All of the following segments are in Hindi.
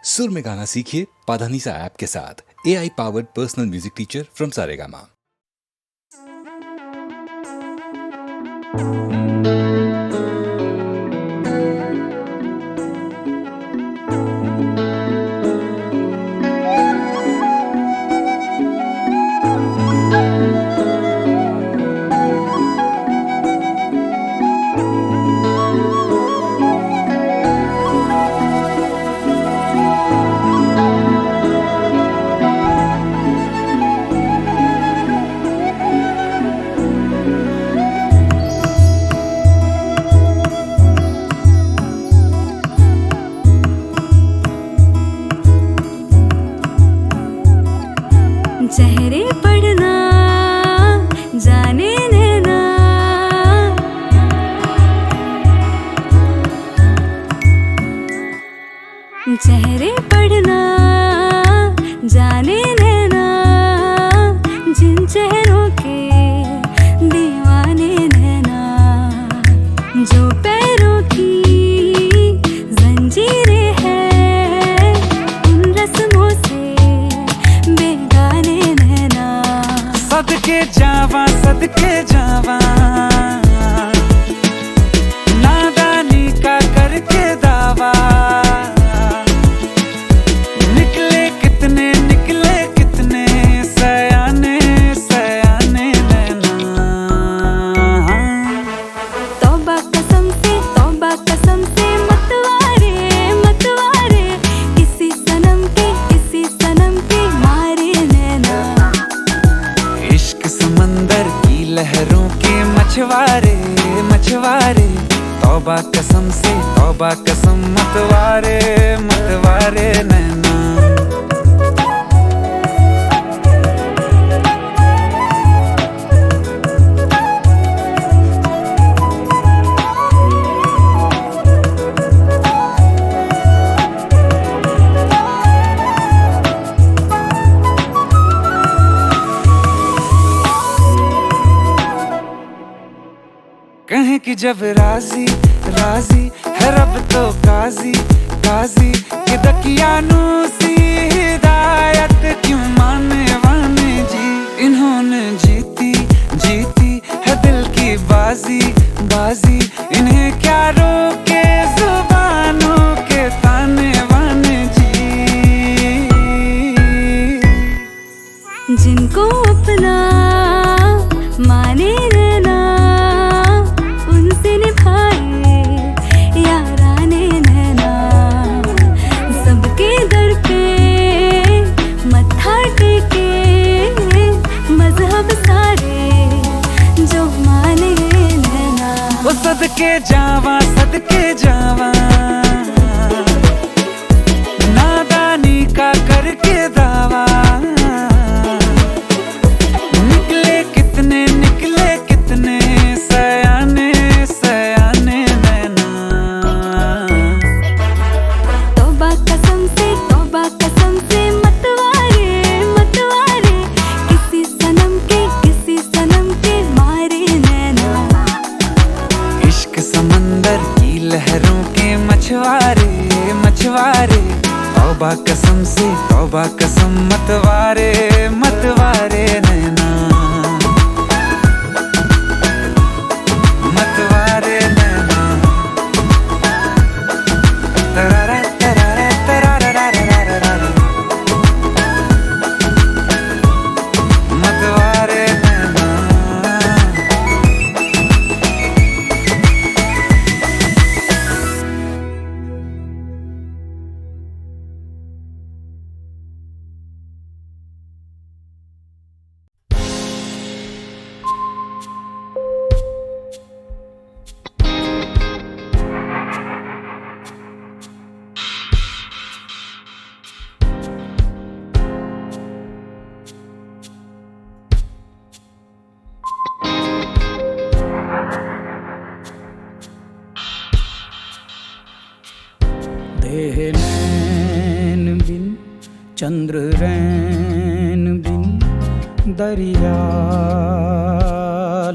सुर में गाना सीखिए पाधानीसा ऐप के साथ। AI powered personal music teacher from Saregama. चेहरे पढ़ना जाने देना, चेहरे पढ़ना जाने देना, जिन चेहरों के दीवाने देना, जो पैरों की जंजीरें हैं उन रस्मों से बेगाने नैना। सदके जावा नादानी का करके दावा, निकले कितने सयाने नैना। तौबा कसम से मतवारे किसी सनम के मारे नैना। इश्क समंदर की लहरों के मछवारे तौबा कसम मतवारे नैना। कहें कि जब राजी है रब तो काजी कि दकियानू सी हिदायत क्यों माने जी। इन्होंने जीती है दिल की बाजी, इन्हें क्या रोके जुबानों के ताने जी। जिनको अपना माने नैना उनसे निभाए याराने नैना। सबके दर पे मत्था टेके मजहब सारे जो माने नैना। वो सदके जावा नादानी का करके दावा, निकले कितने सयाने नैना। तौबा कसम से मतवारे किसी सनम के मारे नैना। इश्क समंदर की लहरों के मछवारे तौबा कसम मतवारे नैना। मतवारे नैना। तरारा तरारा तरारा तरारा मतवारे नैना। देह नैन बिन चंद्र रैन बिन दरिया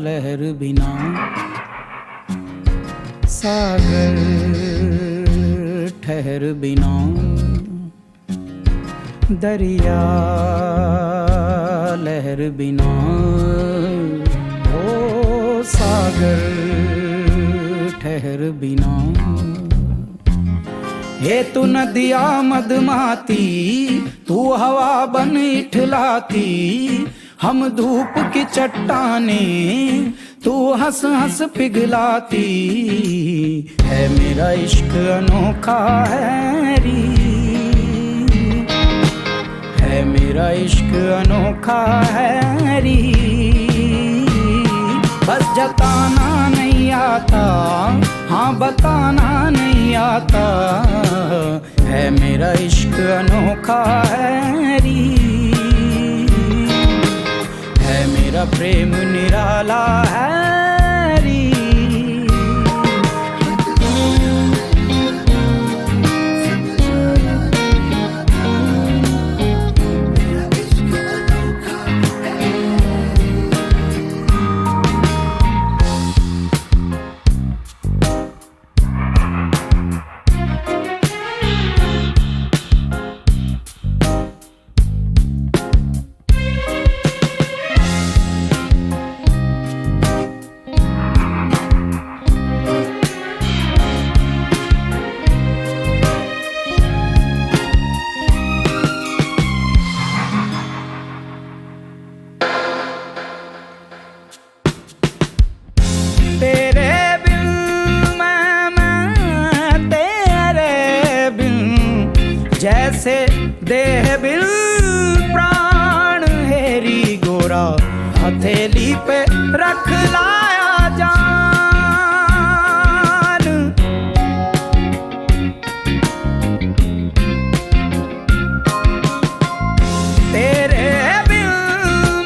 लहर बिना सागर ठहर बिना दरिया लहर बिना ओ सागर ठहर बिना। हे तू नदिया मदमाती, तू हवा बन इठलाती, हम धूप की चट्टाने, तू हंस हंस पिघलाती। है मेरा इश्क अनोखा है री, है मेरा इश्क अनोखा है री। बस जताना नहीं आता, हाँ बताना नहीं आता। है मेरा इश्क अनोखा है री, है मेरा प्रेम निराला है री। जैसे देह बिल प्राण हेरी गोरा, हथेली पे रख लाया जान। तेरे बिन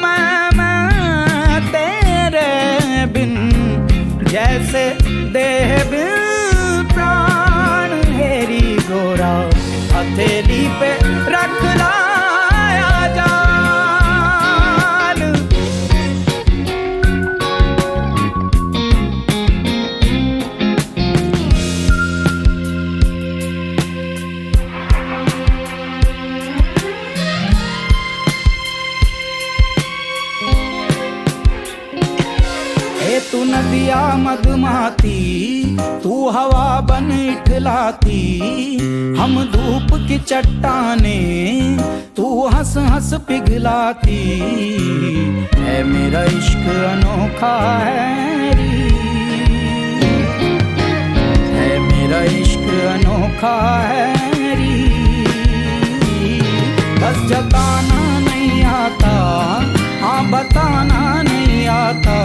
मैं तेरे बिन, जैसे देह बिल प्राण हेरी गोरा, हथेली पे रख लाया जान। तू नदिया मदमाती, तू हवा बन इठलाती, हम धूप की चट्टाने, तू हंस हंस पिघलाती। है मेरा इश्क अनोखा है री, है मेरा इश्क अनोखा है री। बस जताना नहीं आता, हाँ बताना नहीं आता।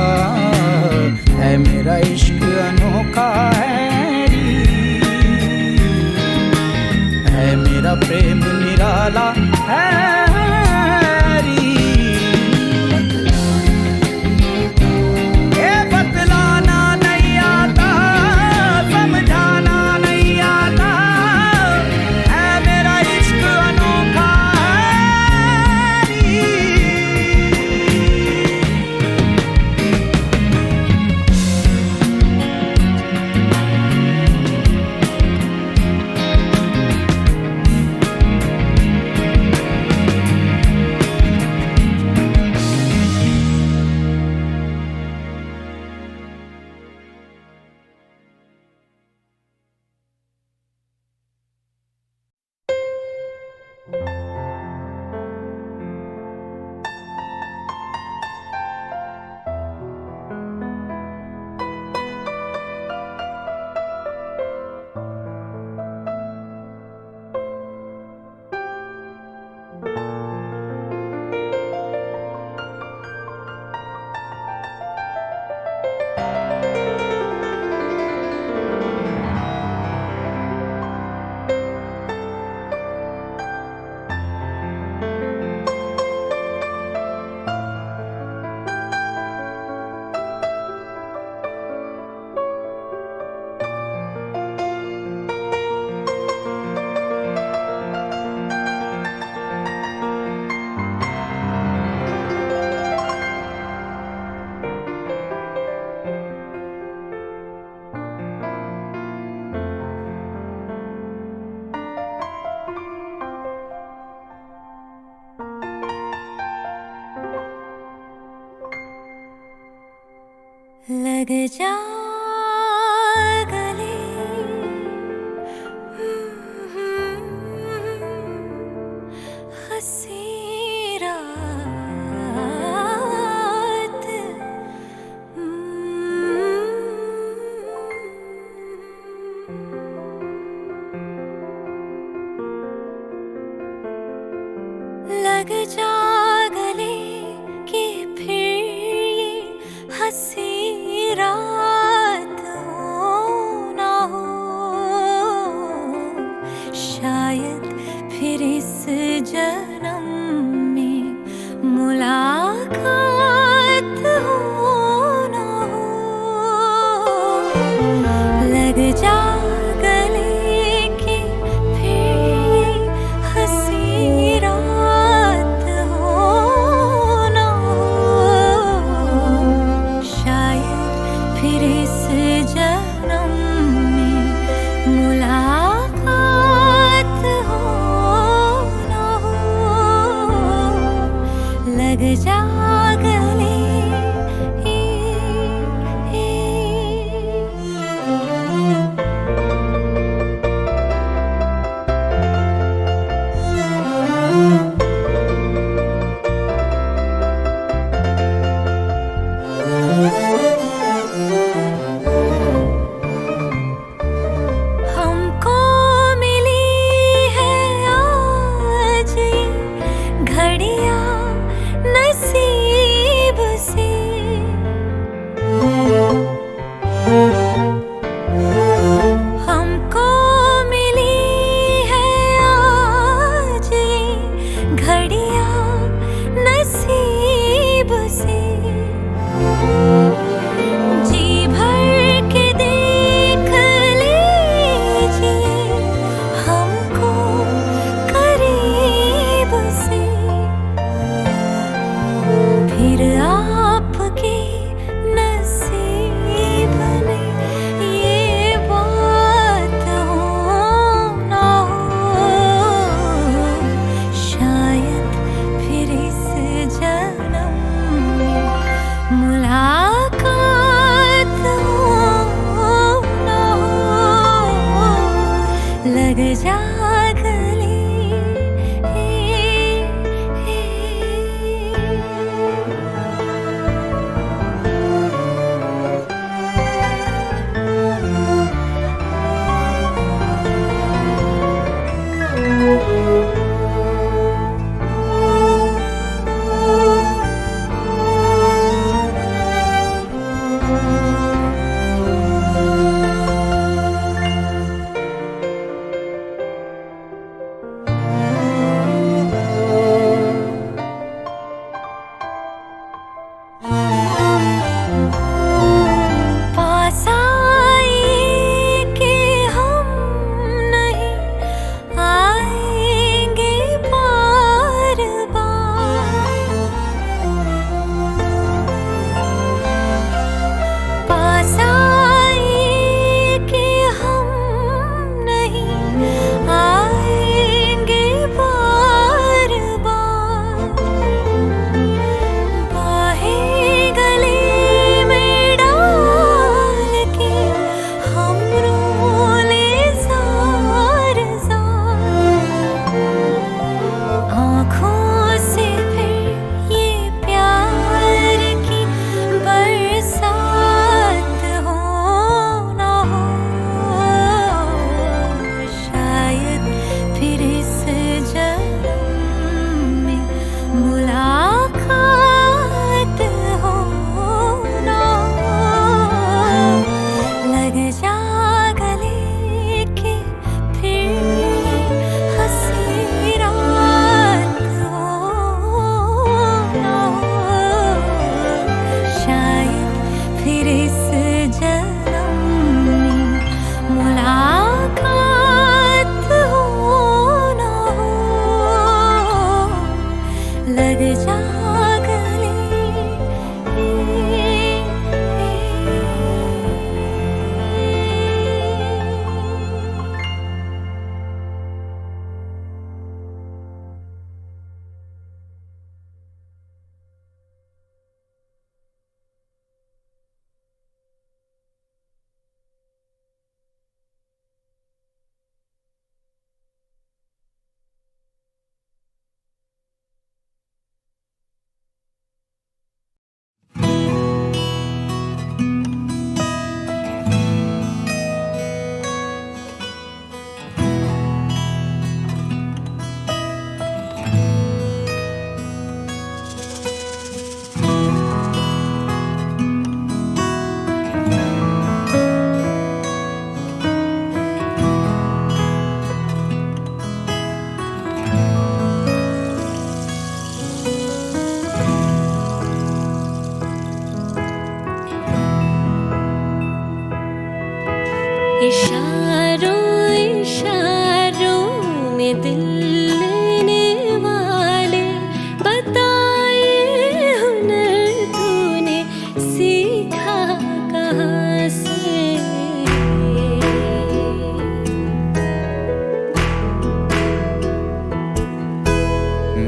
है मेरा इश्क अनोखा है री, है मेरा प्रेम निराला है री। ये बतलाना नहीं आता, समझाना नहीं आता। है मेरा इश्क अनोखा है री। लग जा गले हंसी रात लग जा गले कि फिर ये हंसी रात हो ना हो, शायद फिर इस जन्म में मुलाकात हो ना हो। लग जा गले कि फिर ये हंसी रात हो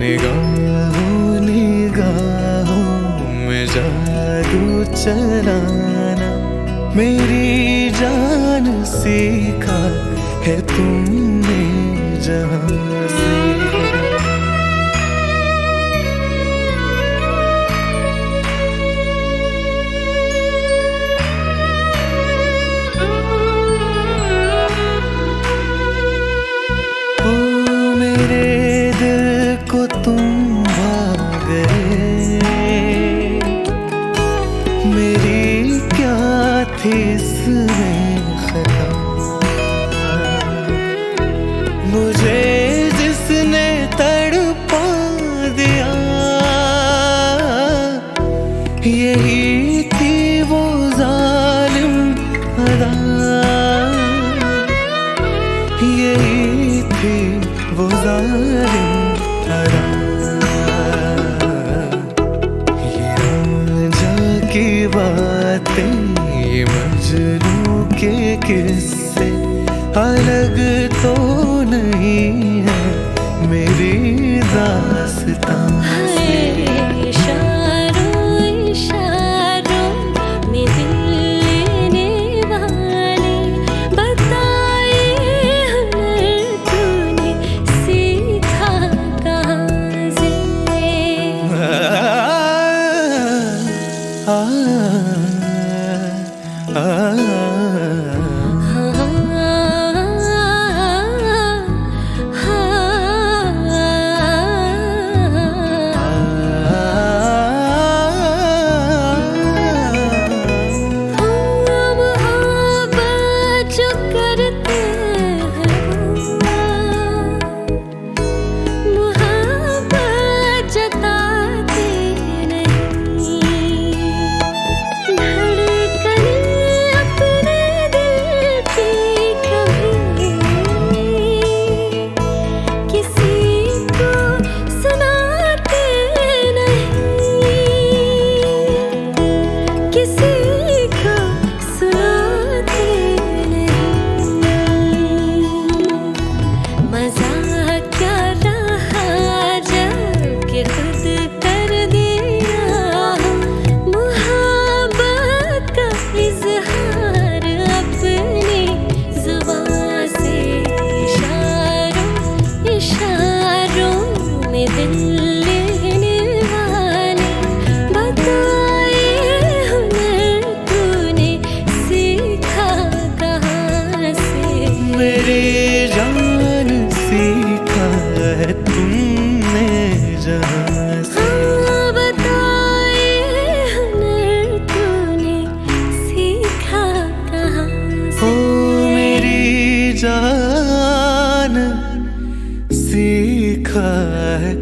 निगाहों निगाहों में जादू चलाना मेरी जान सीखा है तुमने जहां से। को तुम भाग गए, मेरी क्या थी इसमें खता। मुझे जिसने तड़पा दिया यही थी वो जालिम अदा, यही थी वो जालिम अदा। ये रांझा की बातें, ये मजनू के किस्से अलग तो नहीं है मेरी दास्तां से। जान सीखा है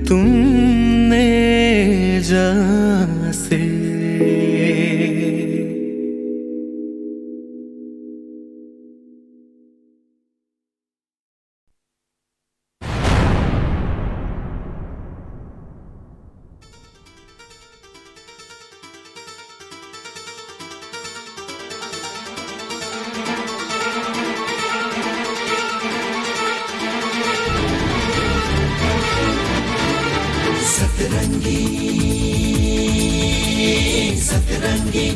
तुमने जहां से। सतरंगी सतरंगी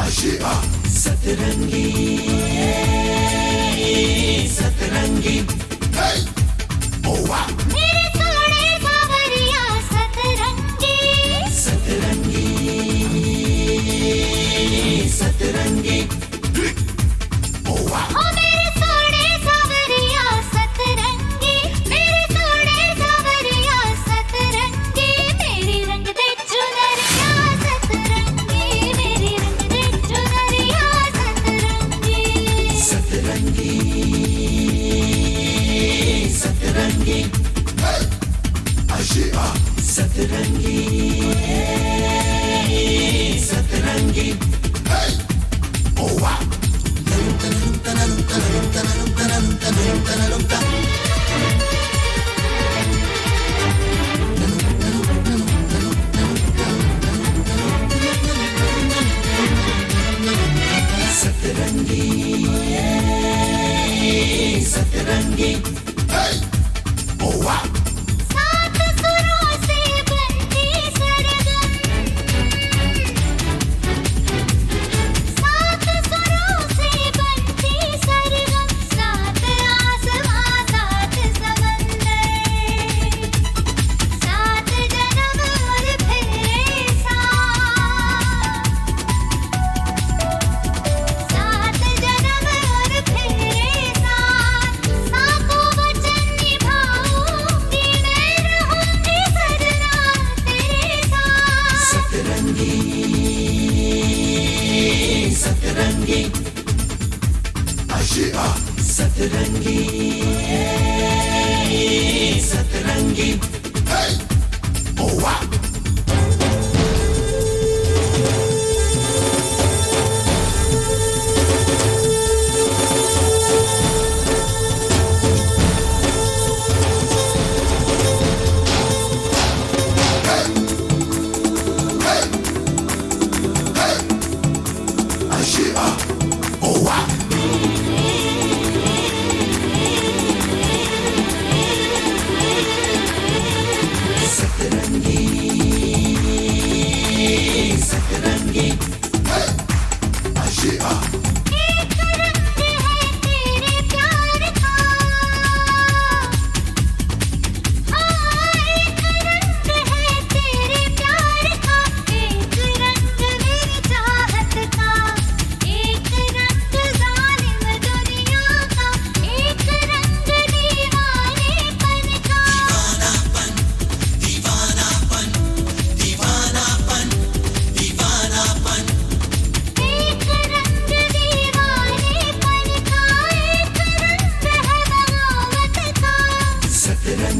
आशिया सतरंगी सतरंगी ओवा मेरे सोने सावरिया सतरंगी सतरंगी सतरंगी ओवा ओ मेरे सोने सावरिया सतरंगी, मेरे सोने सावरिया सतरंगी, मेरी रंग दे चुनरिया सतरंगी, मेरी रंग दे चुनरिया सतरंगी सतरंगी सतरंगी आशिया सतरंगी सतरंगी ओवा सतरंगी सतरंगी ओवा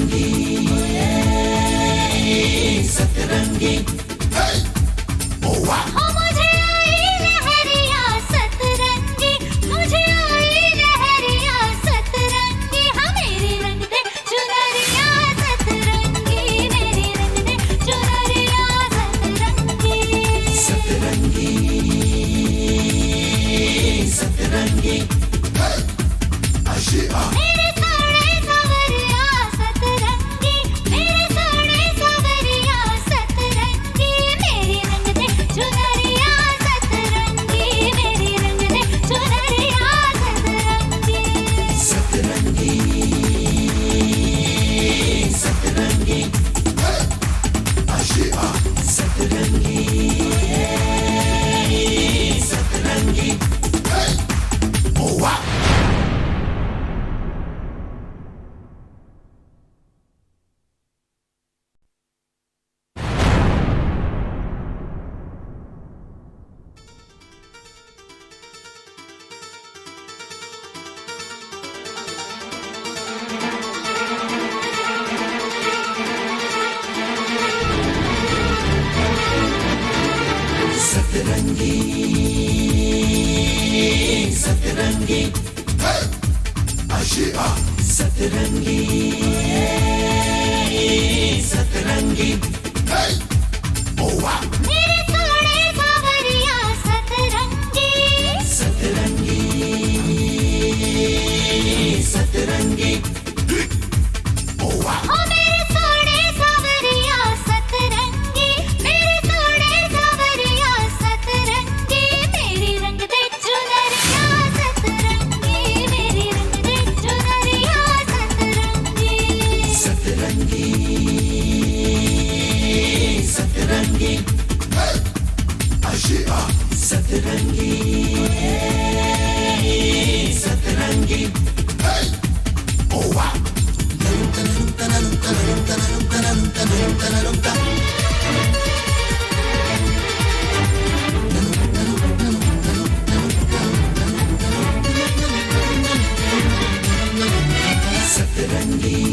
सतरंगी सतरंगी हो मुझे आई लहरिया सतरंगी, मुझे आई लहरिया सतरंगी, हाँ मेरी रंग दे चुनरिया सतरंगी, मेरी रंग दे चुनरिया सतरंगी सतरंगी सतरंगी मेरे सोने सावरिया सतरंगी, मेरे सोने सावरिया सतरंगी, मेरी रंग दे चुनरिया सतरंगी, मेरी रंग दे चुनरिया सतरंगी सतरंगी सतरंगी सतरंगी सतरंगी सतरंगी सतरंगी सतरंगी मेरे सोने सावरिया सतरंगी, सतरंगी सतरंगी हो मेरे सोने सावरिया सतरंगी, मेरे सोने सावरिया सतरंगी, मेरी रंग दे चुनरिया सतरंगी, मेरी रंग दे चुनरिया सतरंगी सतरंगी सतरंगी सतरंगी सतरंगी सतरंगी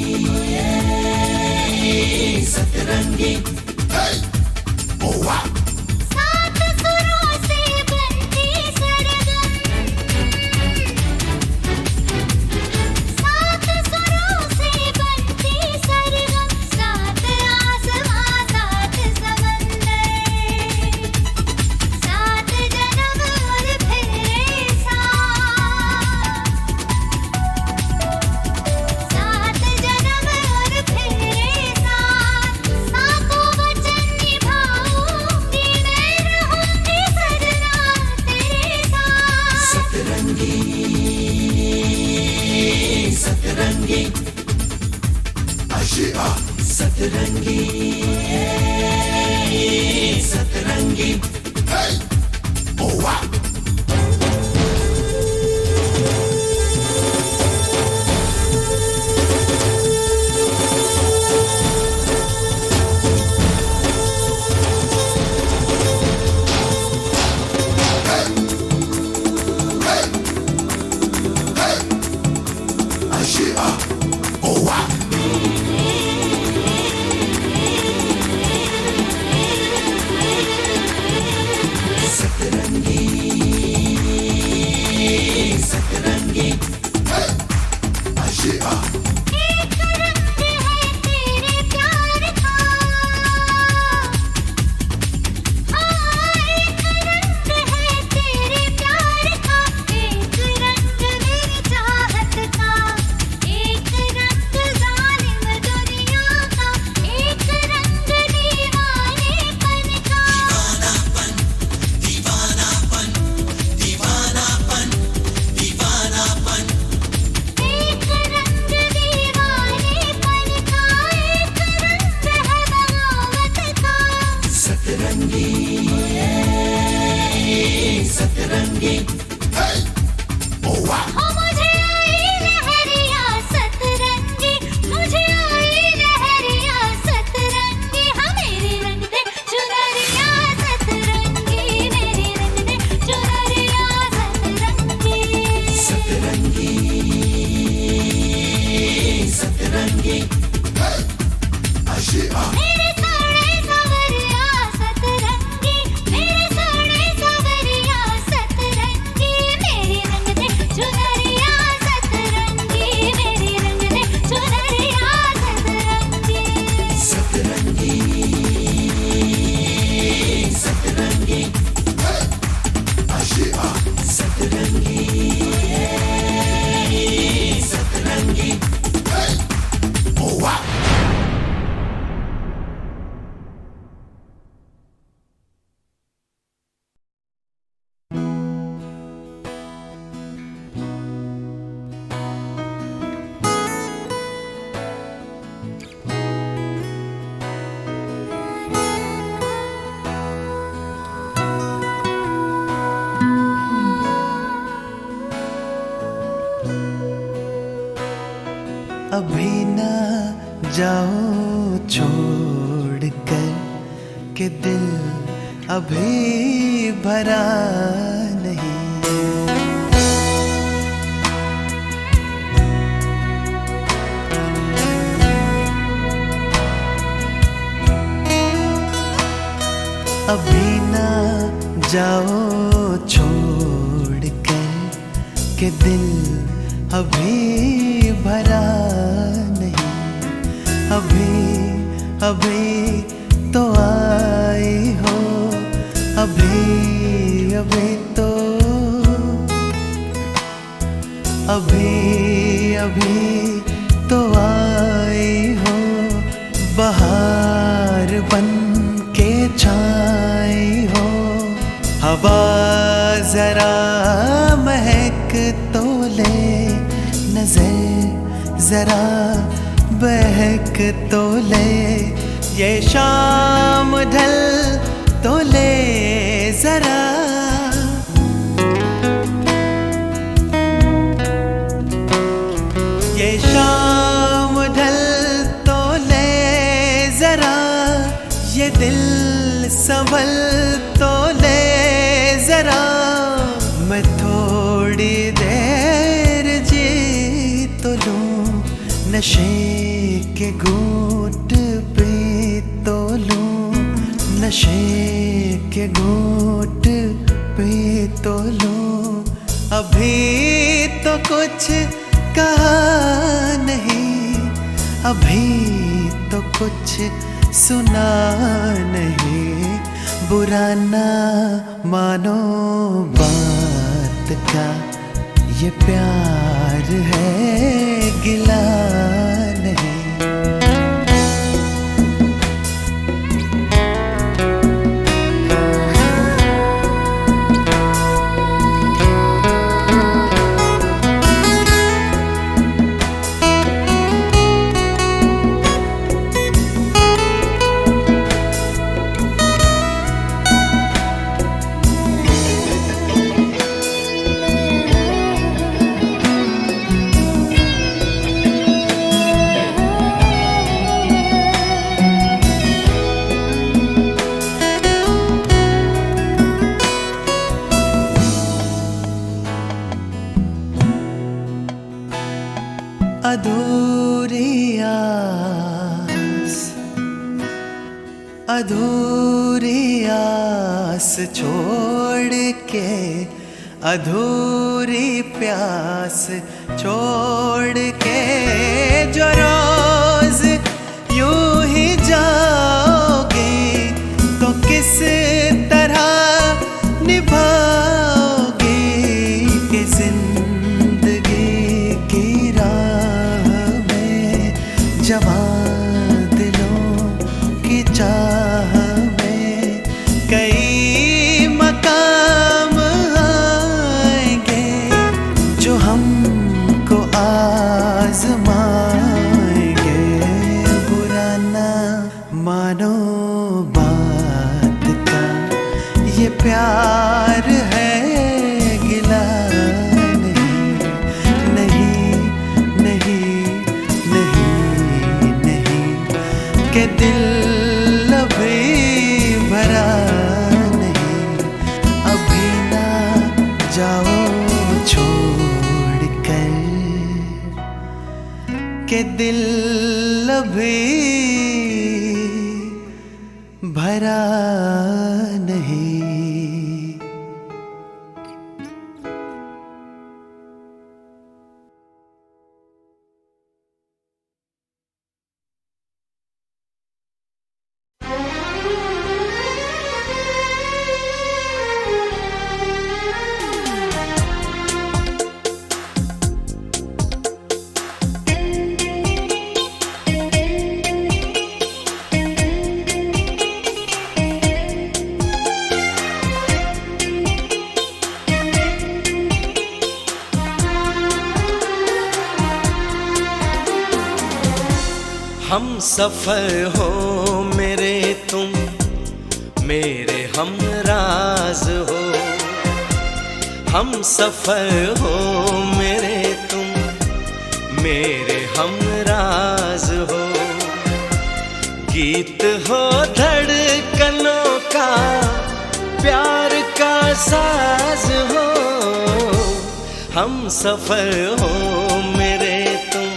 सतरंगी सात सुरों से बनती सरगम, सात सुरों से बनती सरगम, सात आसमां सात समंदर, सात जन्म और फिर सात, सात जन्म और फिर सात, सातों वचन निभाऊंगी मैं, रहूंगी सजना तेरे साथ सतरंगी सतरंगी सतरंगी सतरंगी सतरंगी सतरंगी एक रंग है तेरे प्यार का, हाँ एक रंग है तेरे प्यार का, एक रंग मेरी चाहत का, एक रंग जालिम दुनिया का, एक रंग दीवानेपन का, एक रंग दीवानेपन का, एक रंग है बगावत का सतरंगी सतरंगी हो मुझे आई लहरिया सतरंगी, मुझे आई लहरिया सतरंगी, हाँ मेरी रंग दे चुनरिया सतरंगी, मेरी रंग दे चुनरिया सतरंगी सतरंगी सतरंगी मेरे सोने सावरिया सतरंगी, मेरे सोने सावरिया सतरंगी, मेरे रंग दे चुनरिया सतरंगी, मेरे रंग दे चुनरिया सतरंगी। सतरंगी सतरंगी आशिया सतरंगी सतरंगी ओ वाह अभी ना जाओ छोड़ कर के दिल अभी भरा नहीं। अभी ना जाओ छोड़ कर के दिल अभी भरा नहीं। अभी अभी तो आई हो, अभी अभी तो, अभी अभी तो आई हो, बहार बन के छाई हो। हवा जरा महक तो ले, नजर जरा बहक तो ले, ये शाम ढल तो ले जरा। ये शाम ढल तो ले जरा, ये दिल संभल तो ले जरा। मैं थोड़ी देर जी तो लूं, नशे के घूंट पी तो लूं, नशे के घूंट पी तो लूं। अभी तो कुछ कहा नहीं, अभी तो कुछ सुना नहीं। बुरा ना मानो बात का, ये प्यार है गिला नहीं। अधूरी आस, अधूरी आस छोड़ के, अधूरी प्यास छोड़ के, जो रोज यूं ही जाओगे तो किस तरह निभाओगे। कि जिंदगी की राह में जवां दिलों की चाह में कई मकाम आएंगे जो हमको आजमाएंगे। बुरा ना मानो बात का, ये प्यार है गिला नहीं, नहीं नहीं नहीं नहीं, के दिल अभी भरा नहीं। अभी ना जाओ छोड़ कर के दिल अभी भरा नहीं। हम सफर हो मेरे तुम, मेरे हमराज हो। हम सफर हो मेरे तुम, मेरे हमराज हो। गीत हो धड़कनों का, प्यार का साज हो। हम सफर हो मेरे तुम,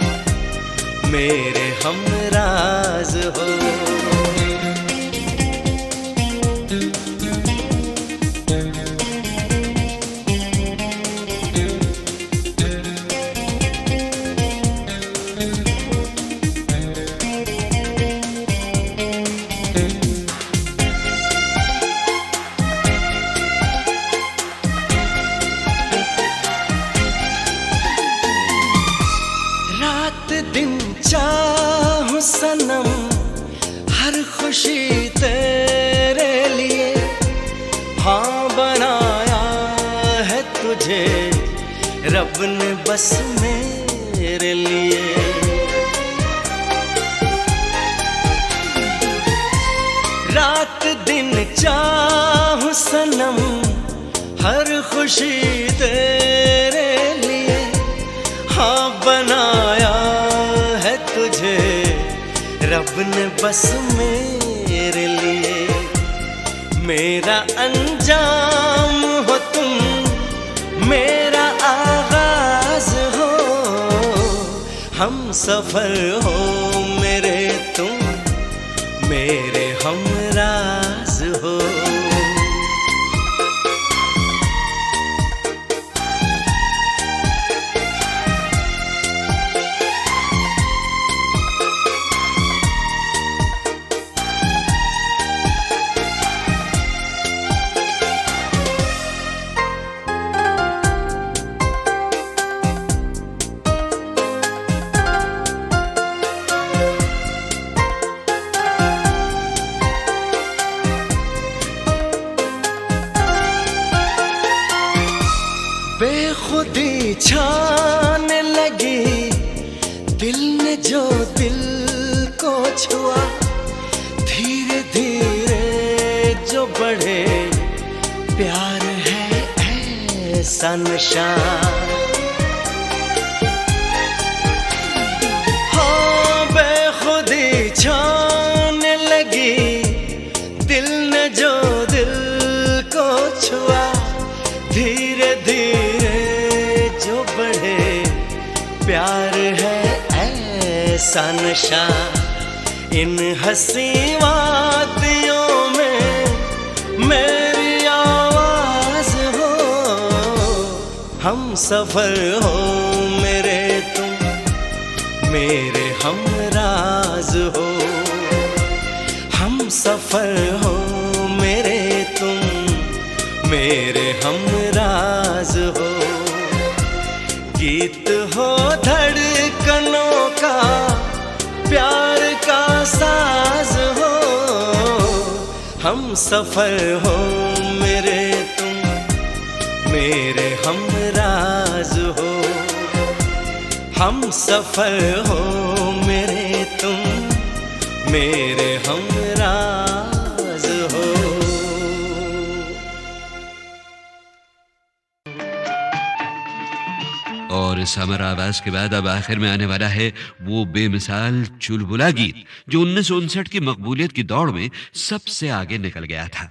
मेरे हमराज हो। रात दिन चाहूं सनम, हर खुशी तेरे लिए। हाँ बनाया है तुझे रब ने बस मेरे लिए। रात दिन चाहूं सनम, हर खुशी तेरे लिए। हाँ बनाया है तुझे रब ने बस मेरे लिए। मेरा अंजाम हो तुम, मेरा आगाज हो। हम सफर हो मेरे तुम, मेरे हमराज हो। बेखुदी छाने लगी, दिल ने जो दिल को छुआ। धीरे धीरे जो बढ़े, प्यार है ऐसा नशा। हाँ बेखुदी छाने लगी, दिल ने जो दिल को छुआ। धीरे धीरे जो बढ़े, प्यार है ऐसा नशा। इन हंसी वादियों में मेरी आवाज हो। हम सफर हो मेरे तुम, मेरे हमराज हो। हम सफर हो मेरे तुम, मेरे हमराज हो। गीत हो धड़कनों का, प्यार का साज हो। हम सफर हो मेरे तुम, मेरे हमराज हो। हम सफर हो मेरे तुम, मेरे हमराज हो। और इस अमर आवाज के बाद अब आखिर में आने वाला है वो बेमिसाल चुलबुला गीत जो 1959 की मकबूलियत की दौड़ में सबसे आगे निकल गया था।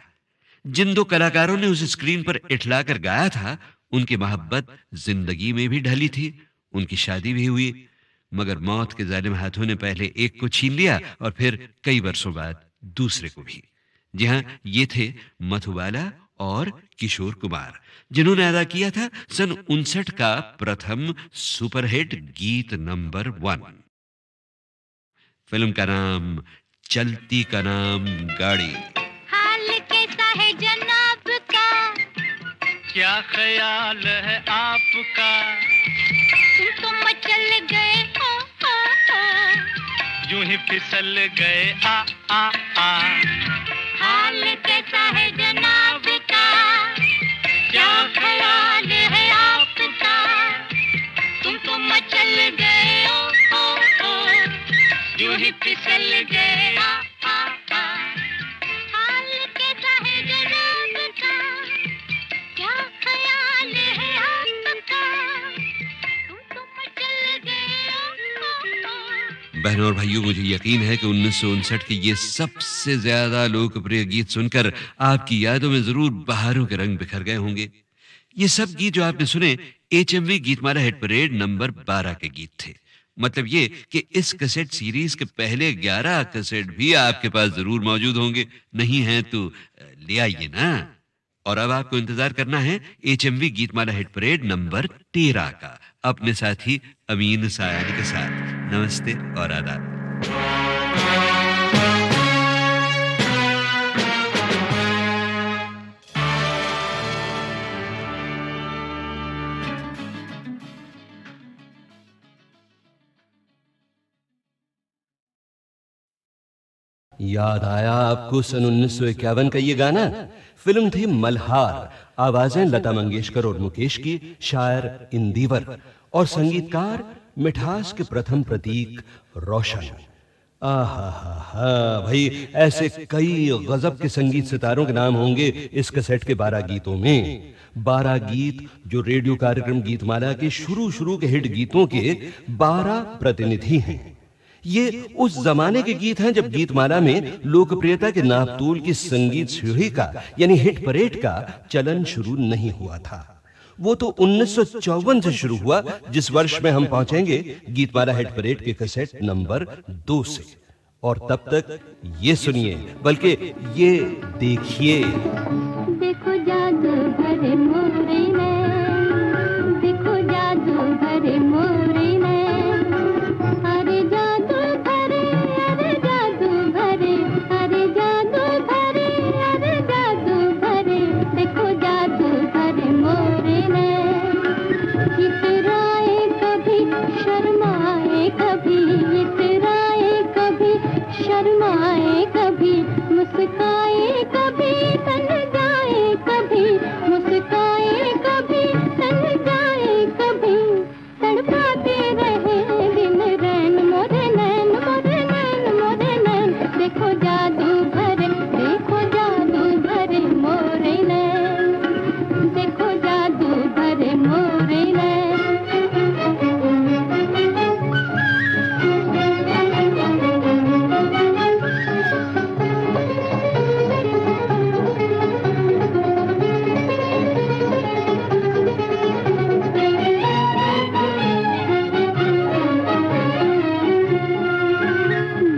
जिन दो कलाकारों ने उस स्क्रीन पर इठलाकर गाया था, उनकी मोहब्बत जिंदगी में भी ढली थी, उनकी शादी भी हुई। मगर मौत के जालिम हाथों ने पहले एक को छीन लिया और फिर कई वर्षों बाद दूसरे को भी। जी हाँ, ये थे मधुबाला और किशोर कुमार, जिन्होंने अदा किया था सन 59 का प्रथम सुपरहिट गीत नंबर 1। फिल्म का नाम चलती का नाम गाड़ी। हाल कैसा है जनाब का, क्या ख्याल है आपका, तुम तो मचल गए हो, यूं ही फिसल गए आ हाल कैसा है जनाब का, क्या ख्याल है आपका, तुम तो मचल गए हो, यूं ही फिसल गए आ हाल कैसा है जनाब का, क्या ख्याल है आपका, तुम तो मचल गए हो। बहनों और भाइयों, मुझे यकीन है कि 1959 के ये सबसे ज्यादा लोकप्रिय गीत सुनकर आपकी यादों में जरूर बहारों के रंग बिखर गए होंगे। ये सब गीत जो आपने सुने HMV Geetmala hit parade number 12 के गीत थे। मतलब ये कि इस कैसेट सीरीज के पहले 11 कैसेट भी आपके पास जरूर मौजूद होंगे। नहीं है तो ले आइए ना। और अब आपको इंतजार करना है HMV Geetmala hit parade number 13 का, अपने साथी अमीन सायानी के साथ। नमस्ते और आदाब। याद आया आपको सन 1951 का ये गाना? फिल्म थी मल्हार, आवाजें लता मंगेशकर और मुकेश की, शायर इंदिवर और संगीतकार मिठास के प्रथम प्रतीक रोशन। आहा भाई, ऐसे कई गजब के संगीत सितारों के नाम होंगे इस कैसेट के 12 गीतों में। 12 गीत जो रेडियो कार्यक्रम गीतमाला के शुरू के हिट गीतों के 12 प्रतिनिधि हैं। ये उस जमाने के गीत हैं जब गीतमाला में लोकप्रियता के नापतोल की संगीत सीढ़ी का यानी हिट परेड का चलन शुरू नहीं हुआ था। वो तो 1954 से शुरू हुआ, जिस वर्ष में हम पहुंचेंगे गीतमाला हिट परेड के कैसेट नंबर 2 से। और तब तक ये सुनिए, बल्कि ये देखिए। देखो जादू भरे मोरे में, देखो जादू भरे मोरे में, अरे जादू भरे, अरे जादू भरे, अरे जादू भरे, अरे जादू भरे, देखो जादू भरे मोरे में। इतराए कभी शर्माए, कभी इतराए कभी शर्माए, कभी मुस्काए, कभी तन जाए, कभी मुस्काए, कभी तन जाए, कभी तड़पाते रहे दिन रैन मोरे नैन, मोरे नैन, मोरे नैन। देखो जादू भरे, देखो जादू भरे मोरे नैन, देखो जादू भरे मोरे नैन।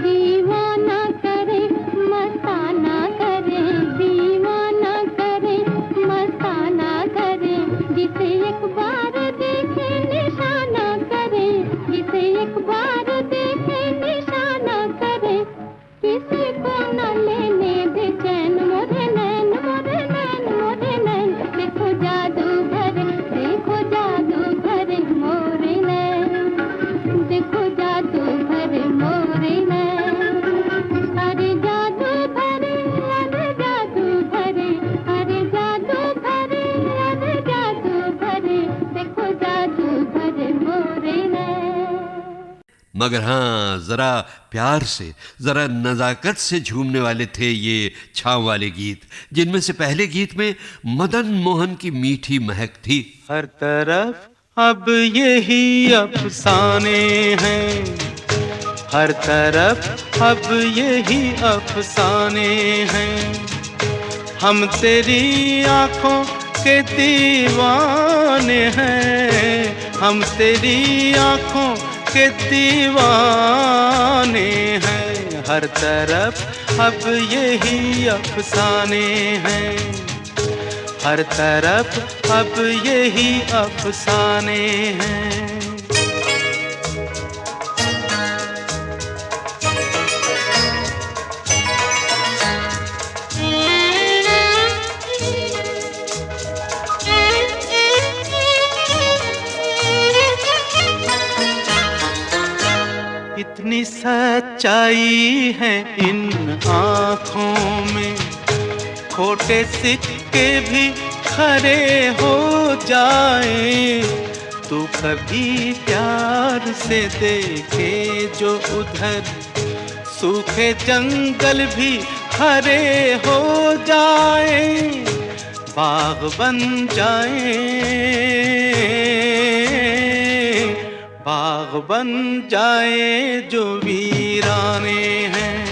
दीवाना करे मस्ताना करे, दीवाना करे मस्ताना करे, जिसे एक बार देखे निशाना करे, जिसे एक बार देखे निशाना करे, किसी को न लेने दे चैन मोरे नैन, मोरे नैन, मोरे नैन। देखो जादू भरे, देखो जादू भरे मोरे नैन, देखो जादू भरे मोरे नैन, अरे जादू भरे, अरे जादू भरे, अरे जादू भरे, अरे जादू भरे, देखो जादू भरे मोरे नैन। मगर हाँ, जरा प्यार से, जरा नजाकत से झूमने वाले थे ये छाव वाले गीत, जिनमें से पहले गीत में मदन मोहन की मीठी महक थी। हर तरफ अब यही अफसाने हैं, हर तरफ अब यही अफसाने हैं, हम तेरी आंखों के दीवाने हैं, हम तेरी आंखों के दीवाने हैं, हर तरफ अब यही अफसाने हैं, हर तरफ अब यही अफसाने हैं। इतनी सच्चाई है इन आँखों में, खोटे सिक्के भी खरे हो जाए। तू कभी प्यार से देखे जो उधर, सूखे जंगल भी हरे हो जाए, बाग बन जाए, बाग बन जाए जो वीराने हैं।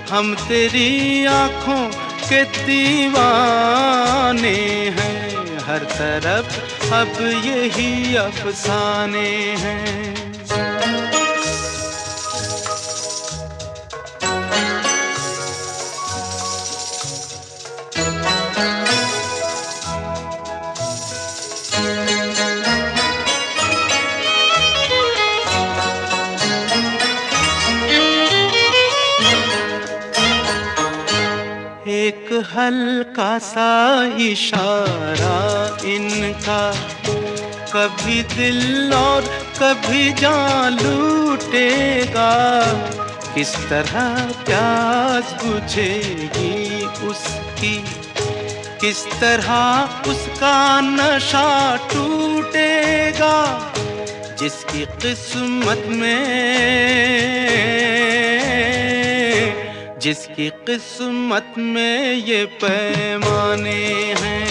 हम तेरी आँखों के दीवाने हैं, हर तरफ अब यही अफसाने हैं। एक हल्का सा इशारा इनका, कभी दिल और कभी जान लूटेगा। किस तरह प्यास बुझेगी उसकी, किस तरह उसका नशा टूटेगा। जिसकी किस्मत में, जिसकी किस्मत में ये पैमाने हैं,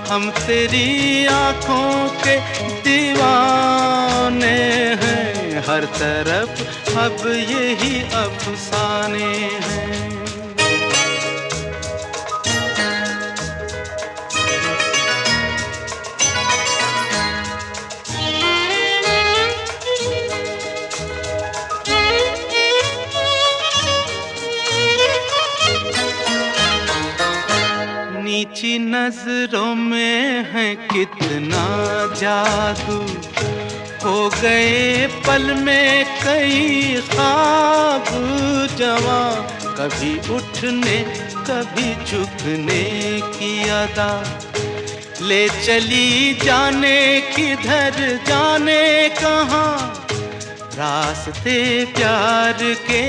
हम तेरी आँखों के दीवाने हैं, हर तरफ अब यही अफसाने हैं। नीची नजरों में है कितना जादू, हो गए पल में कई ख्वाब जवां। कभी उठने कभी झुकने की अदा, ले चली जाने किधर जाने कहाँ। रास्ते प्यार के,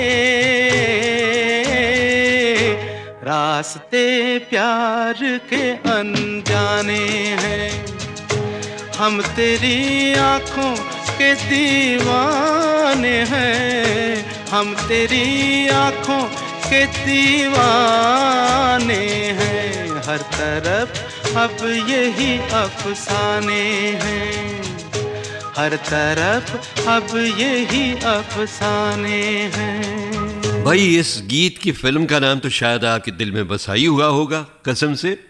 रास्ते प्यार के अनजाने हैं। हम तेरी आँखों के दीवाने हैं, हम तेरी आँखों के दीवाने हैं, हर तरफ अब यही अफसाने हैं, हर तरफ अब यही अफसाने हैं। भाई इस गीत की फिल्म का नाम तो शायद आपके दिल में बसा ही हुआ होगा, कसम से।